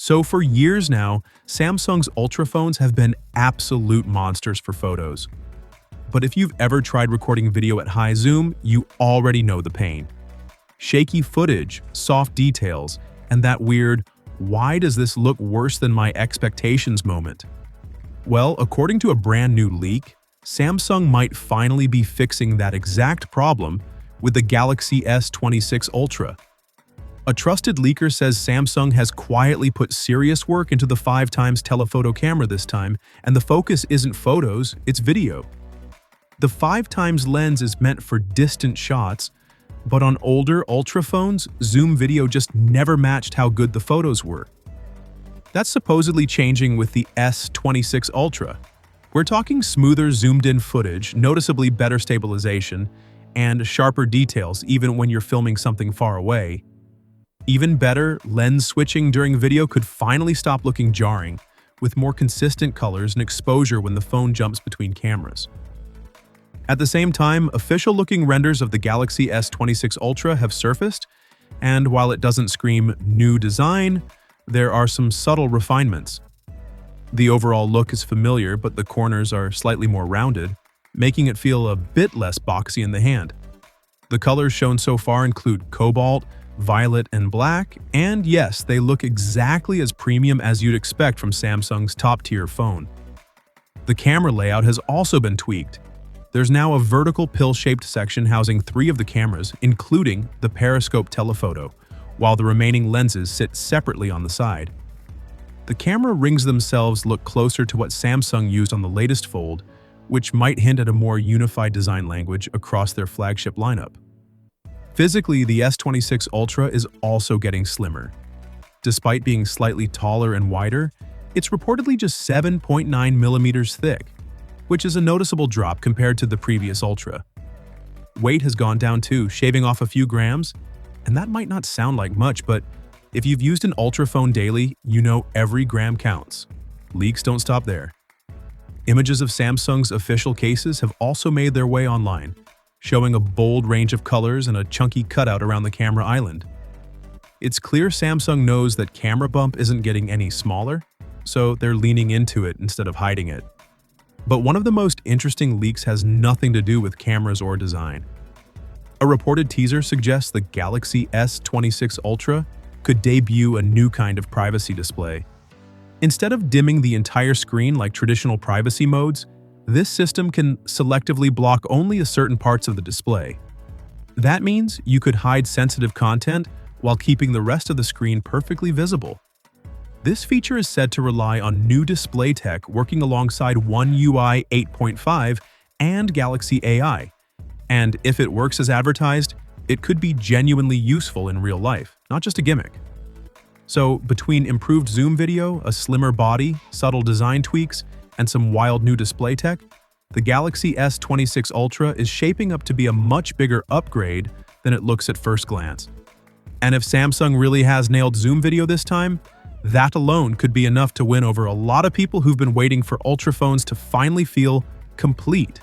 So for years now, Samsung's Ultra phones have been absolute monsters for photos. But if you've ever tried recording video at high zoom, you already know the pain. Shaky footage, soft details, and that weird, "why does this look worse than my expectations" moment. Well, according to a brand new leak, Samsung might finally be fixing that exact problem with the Galaxy S26 Ultra. A trusted leaker says Samsung has quietly put serious work into the 5x telephoto camera this time, and the focus isn't photos, it's video. The 5x lens is meant for distant shots, but on older Ultra phones, zoom video just never matched how good the photos were. That's supposedly changing with the S26 Ultra. We're talking smoother zoomed-in footage, noticeably better stabilization, and sharper details even when you're filming something far away. Even better, lens switching during video could finally stop looking jarring, with more consistent colors and exposure when the phone jumps between cameras. At the same time, official-looking renders of the Galaxy S26 Ultra have surfaced, and while it doesn't scream "new design," there are some subtle refinements. The overall look is familiar, but the corners are slightly more rounded, making it feel a bit less boxy in the hand. The colors shown so far include cobalt, violet, and black, and yes, they look exactly as premium as you'd expect from Samsung's top-tier phone. The camera layout has also been tweaked. There's now a vertical pill-shaped section housing 3 of the cameras, including the periscope telephoto, while the remaining lenses sit separately on the side. The camera rings themselves look closer to what Samsung used on the latest Fold, which might hint at a more unified design language across their flagship lineup. Physically, the S26 Ultra is also getting slimmer. Despite being slightly taller and wider, it's reportedly just 7.9 millimeters thick, which is a noticeable drop compared to the previous Ultra. Weight has gone down too, shaving off a few grams, and that might not sound like much, but if you've used an Ultra phone daily, you know every gram counts. Leaks don't stop there. Images of Samsung's official cases have also made their way online, showing a bold range of colors and a chunky cutout around the camera island. It's clear Samsung knows that camera bump isn't getting any smaller, so they're leaning into it instead of hiding it. But one of the most interesting leaks has nothing to do with cameras or design. A reported teaser suggests the Galaxy S26 Ultra could debut a new kind of privacy display. Instead of dimming the entire screen like traditional privacy modes, this system can selectively block only certain parts of the display. That means you could hide sensitive content while keeping the rest of the screen perfectly visible. This feature is said to rely on new display tech working alongside One UI 8.5 and Galaxy AI, and if it works as advertised, it could be genuinely useful in real life, not just a gimmick. So, between improved zoom video, a slimmer body, subtle design tweaks, and some wild new display tech, the Galaxy S26 Ultra is shaping up to be a much bigger upgrade than it looks at first glance. And if Samsung really has nailed zoom video this time, that alone could be enough to win over a lot of people who've been waiting for Ultra phones to finally feel complete.